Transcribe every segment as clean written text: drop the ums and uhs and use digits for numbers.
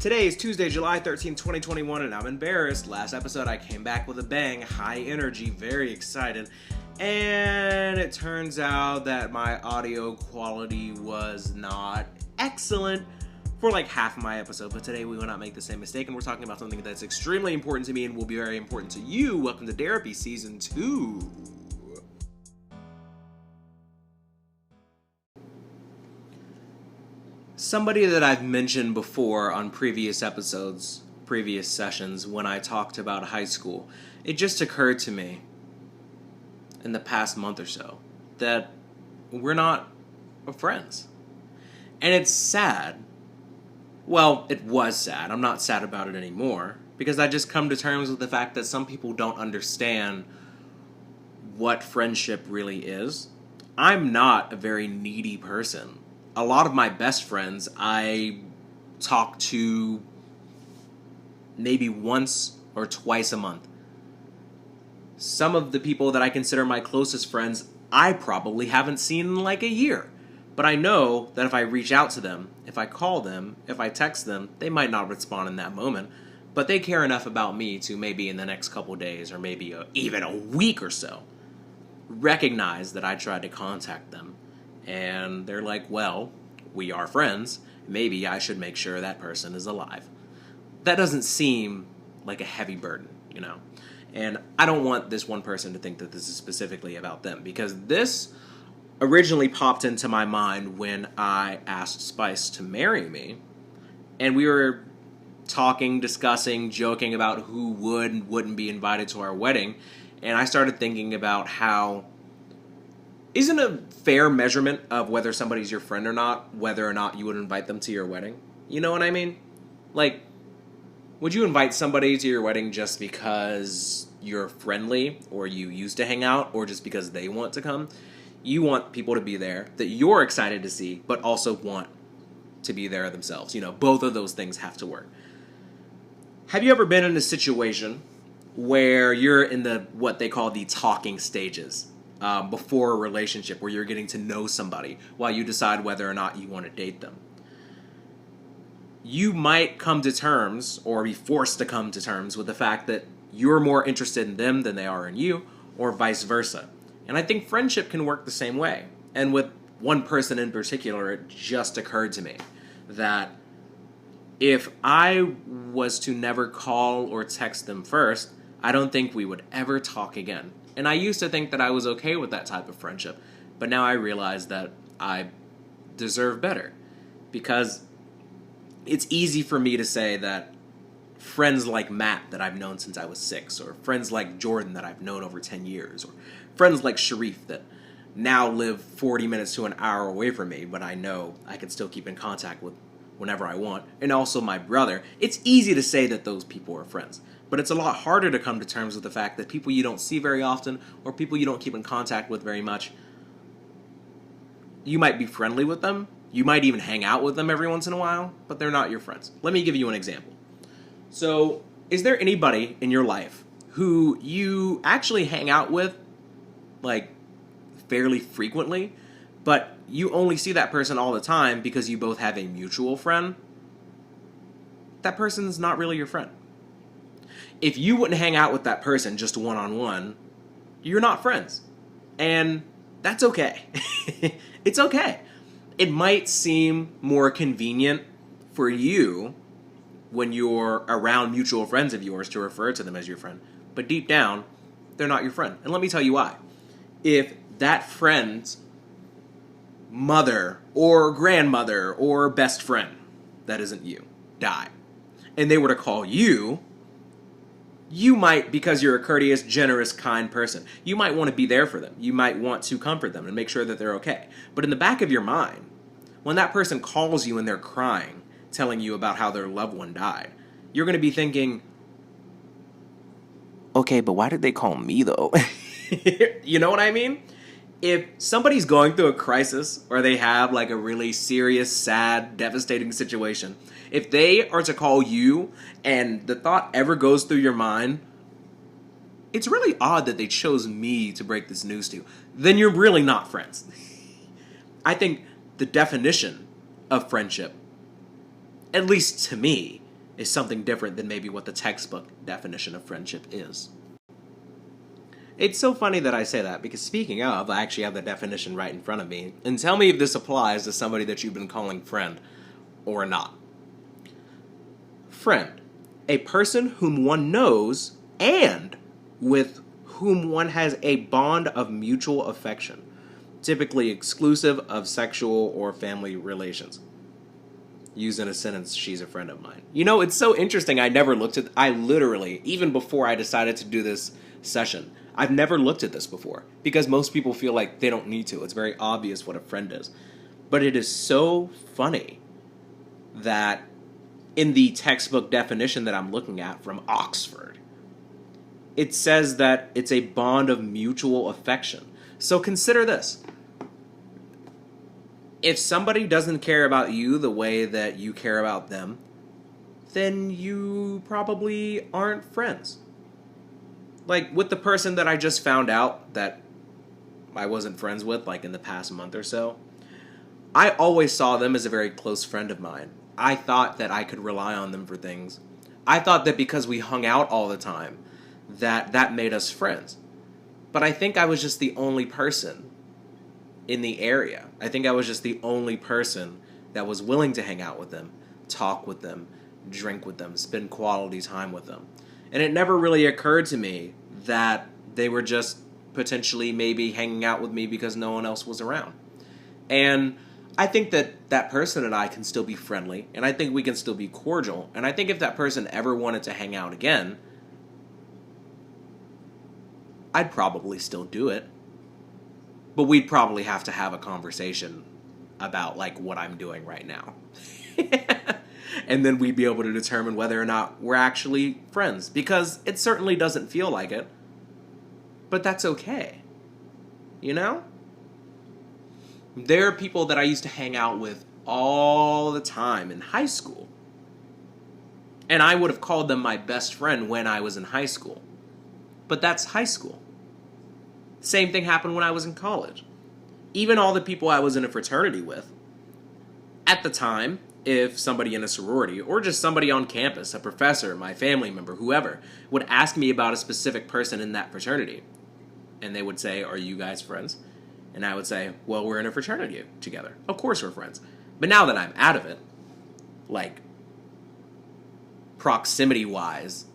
Today is Tuesday, July 13th, 2021, and I'm embarrassed. Last episode I came back with a bang, high energy, very excited, and it turns out that my audio quality was not excellent for like half of my episode, but today we will not make the same mistake, and we're talking about something that's extremely important to me and will be very important to you. Welcome to Derapy Season 2. Somebody that I've mentioned before on previous episodes, previous sessions, when I talked about high school, it just occurred to me in the past month or so that we're not friends. And it's sad. Well, it was sad. I'm not sad about it anymore because I just come to terms with the fact that some people don't understand what friendship really is. I'm not a very needy person. A lot of my best friends I talk to maybe once or twice a month. Some of the people that I consider my closest friends I probably haven't seen in like a year. But I know that if I reach out to them, if I call them, if I text them, they might not respond in that moment. But they care enough about me to maybe in the next couple days or maybe even a week or so recognize that I tried to contact them. And they're like, well, we are friends. Maybe I should make sure that person is alive. That doesn't seem like a heavy burden, you know? And I don't want this one person to think that this is specifically about them, because this originally popped into my mind when I asked Spice to marry me. And we were talking, discussing, joking about who would and wouldn't be invited to our wedding. And I started thinking about how isn't a fair measurement of whether somebody's your friend or not, whether or not you would invite them to your wedding? You know what I mean? Like, would you invite somebody to your wedding just because you're friendly or you used to hang out or just because they want to come? You want people to be there that you're excited to see, but also want to be there themselves. You know, both of those things have to work. Have you ever been in a situation where you're in the what they call the talking stages before a relationship, where you're getting to know somebody while you decide whether or not you want to date them? You might come to terms or be forced to come to terms with the fact that you're more interested in them than they are in you, or vice versa. And I think friendship can work the same way. And with one person in particular, it just occurred to me that if I was to never call or text them first, I don't think we would ever talk again. And I used to think that I was okay with that type of friendship, but now I realize that I deserve better, because it's easy for me to say that friends like Matt that I've known since I was 6, or friends like Jordan that I've known over 10 years, or friends like Sharif that now live 40 minutes to an hour away from me, but I know I can still keep in contact with whenever I want, and also my brother. It's easy to say that those people are friends, but it's a lot harder to come to terms with the fact that people you don't see very often, or people you don't keep in contact with very much, you might be friendly with them, you might even hang out with them every once in a while, but they're not your friends. Let me give you an example. So, is there anybody in your life who you actually hang out with, like, fairly frequently, but you only see that person all the time because you both have a mutual friend? That person's not really your friend. If you wouldn't hang out with that person just one-on-one, you're not friends. And that's okay. It's okay. It might seem more convenient for you when you're around mutual friends of yours to refer to them as your friend, but deep down, they're not your friend. And let me tell you why. If that friend's mother or grandmother or best friend that isn't you died, and they were to call you, you might, because you're a courteous, generous, kind person, you might want to be there for them. You might want to comfort them and make sure that they're okay. But in the back of your mind, when that person calls you and they're crying, telling you about how their loved one died, you're going to be thinking, okay, but why did they call me though? You know what I mean? If somebody's going through a crisis, or they have like a really serious, sad, devastating situation, if they are to call you and the thought ever goes through your mind, it's really odd that they chose me to break this news to, then you're really not friends. I think the definition of friendship, at least to me, is something different than maybe what the textbook definition of friendship is. It's so funny that I say that, because speaking of, I actually have the definition right in front of me, and tell me if this applies to somebody that you've been calling friend or not. Friend, a person whom one knows and with whom one has a bond of mutual affection, typically exclusive of sexual or family relations. Used in a sentence, she's a friend of mine. You know, it's so interesting. I literally, even before I decided to do this session, I've never looked at this before, because most people feel like they don't need to. It's very obvious what a friend is. But it is so funny that in the textbook definition that I'm looking at from Oxford, it says that it's a bond of mutual affection. So consider this. If somebody doesn't care about you the way that you care about them, then you probably aren't friends. Like, with the person that I just found out that I wasn't friends with, like, in the past month or so, I always saw them as a very close friend of mine. I thought that I could rely on them for things. I thought that because we hung out all the time, that made us friends. But I think I was just the only person in the area. I think I was just the only person that was willing to hang out with them, talk with them, drink with them, spend quality time with them. And it never really occurred to me that they were just potentially maybe hanging out with me because no one else was around. And I think that that person and I can still be friendly, and I think we can still be cordial, and I think if that person ever wanted to hang out again, I'd probably still do it. But we'd probably have to have a conversation about, like, what I'm doing right now. And then we'd be able to determine whether or not we're actually friends. Because it certainly doesn't feel like it. But that's okay. You know? There are people that I used to hang out with all the time in high school. And I would have called them my best friend when I was in high school. But that's high school. Same thing happened when I was in college. Even all the people I was in a fraternity with, at the time, if somebody in a sorority, or just somebody on campus, a professor, my family member, whoever, would ask me about a specific person in that fraternity, and they would say, "Are you guys friends?" And I would say, "Well, we're in a fraternity together. Of course we're friends." But now that I'm out of it, like, proximity-wise,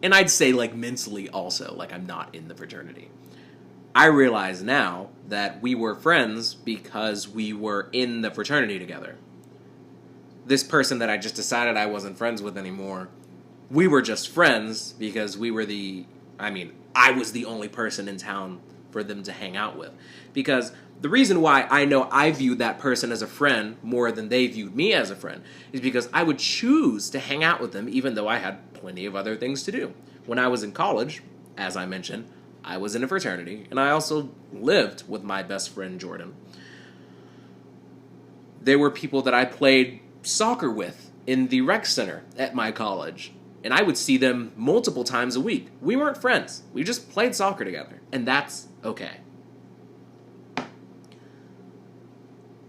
and I'd say, like, mentally also, like, I'm not in the fraternity, I realize now that we were friends because we were in the fraternity together. This person that I just decided I wasn't friends with anymore, we were just friends because I was the only person in town for them to hang out with. Because the reason why I know I viewed that person as a friend more than they viewed me as a friend is because I would choose to hang out with them even though I had plenty of other things to do. When I was in college, as I mentioned, I was in a fraternity, and I also lived with my best friend, Jordan. There were people that I played soccer with in the rec center at my college, and I would see them multiple times a week. We weren't friends. We just played soccer together, and that's okay.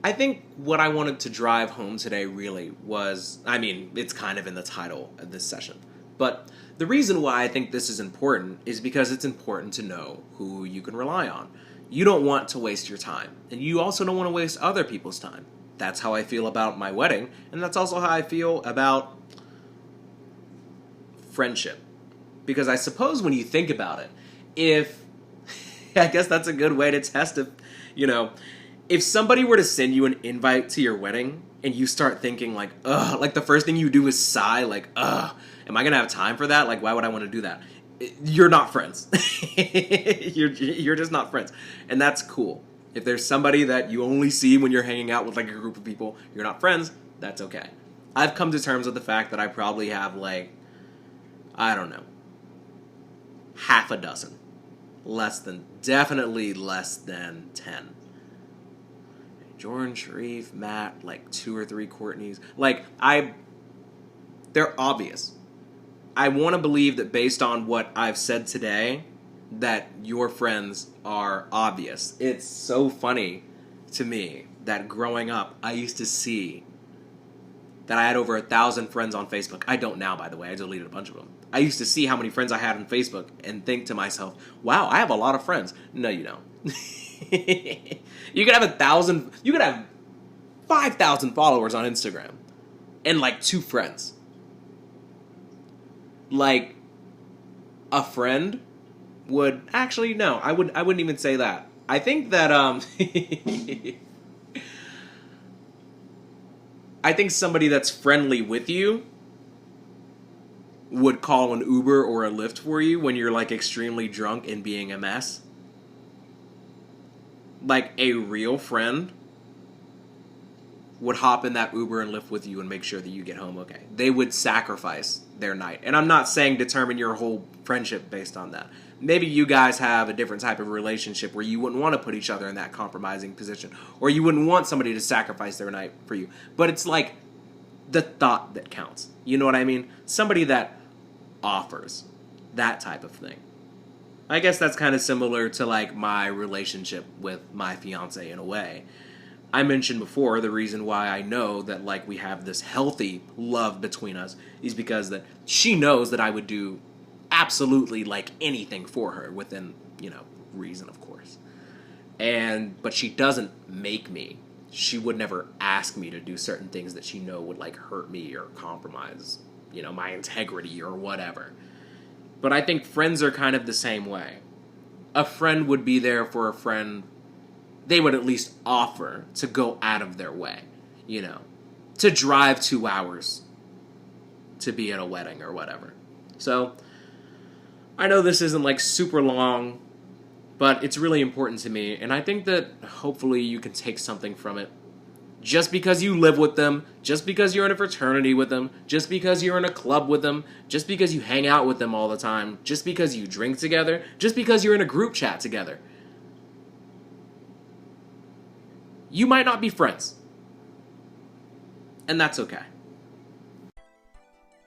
I think what I wanted to drive home today really was, it's kind of in the title of this session, but the reason why I think this is important is because it's important to know who you can rely on. You don't want to waste your time, and you also don't want to waste other people's time. That's how I feel about my wedding, and that's also how I feel about friendship. Because I suppose when you think about it, I guess that's a good way to test if somebody were to send you an invite to your wedding, and you start thinking like, ugh, like the first thing you do is sigh, like, ugh, am I going to have time for that? Like, why would I want to do that? You're not friends. you're just not friends. And that's cool. If there's somebody that you only see when you're hanging out with like a group of people, you're not friends, that's okay. I've come to terms with the fact that I probably have half a dozen. Definitely less than 10. Jordan, Sharif, Matt, like 2 or 3 Courtneys. They're obvious. I want to believe that based on what I've said today, that your friends are obvious. It's so funny to me that growing up, I used to see that I had over 1,000 friends on Facebook. I don't now, by the way. I deleted a bunch of them. I used to see how many friends I had on Facebook and think to myself, wow, I have a lot of friends. No, you don't. You could have 1,000, you could have 5,000 followers on Instagram and like 2 friends. Like, a friend would, actually, no, I wouldn't even say that. I think that, I think somebody that's friendly with you would call an Uber or a Lyft for you when you're like extremely drunk and being a mess. Like, a real friend would hop in that Uber and Lyft with you and make sure that you get home okay. They would sacrifice their night. And I'm not saying determine your whole friendship based on that. Maybe you guys have a different type of relationship where you wouldn't want to put each other in that compromising position. Or you wouldn't want somebody to sacrifice their night for you. But it's like the thought that counts. You know what I mean? Somebody that offers that type of thing. I guess that's kind of similar to like my relationship with my fiance in a way. I mentioned before the reason why I know that like we have this healthy love between us is because that she knows that I would do absolutely like anything for her within, reason, of course. But she doesn't make me. She would never ask me to do certain things that she know would like hurt me or compromise, my integrity or whatever. But I think friends are kind of the same way. A friend would be there for a friend. They would at least offer to go out of their way, to drive 2 hours to be at a wedding or whatever. So, I know this isn't like super long, but it's really important to me, and I think that hopefully you can take something from it. Just because you live with them, just because you're in a fraternity with them, just because you're in a club with them, just because you hang out with them all the time, just because you drink together, just because you're in a group chat together. You might not be friends. And that's okay.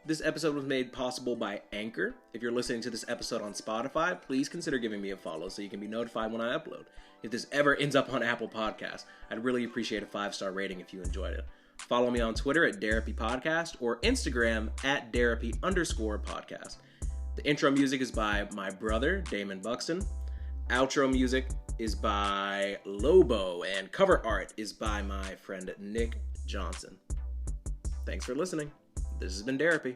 This episode was made possible by Anchor. If you're listening to this episode on Spotify, please consider giving me a follow so you can be notified when I upload. If this ever ends up on Apple Podcasts, I'd really appreciate a 5-star rating if you enjoyed it. Follow me on Twitter at Derapy Podcast or Instagram at Derapy_podcast. The intro music is by my brother, Damon Buxton. Outro music is by Lobo, and cover art is by my friend Nick Johnson. Thanks for listening. This has been Derapy.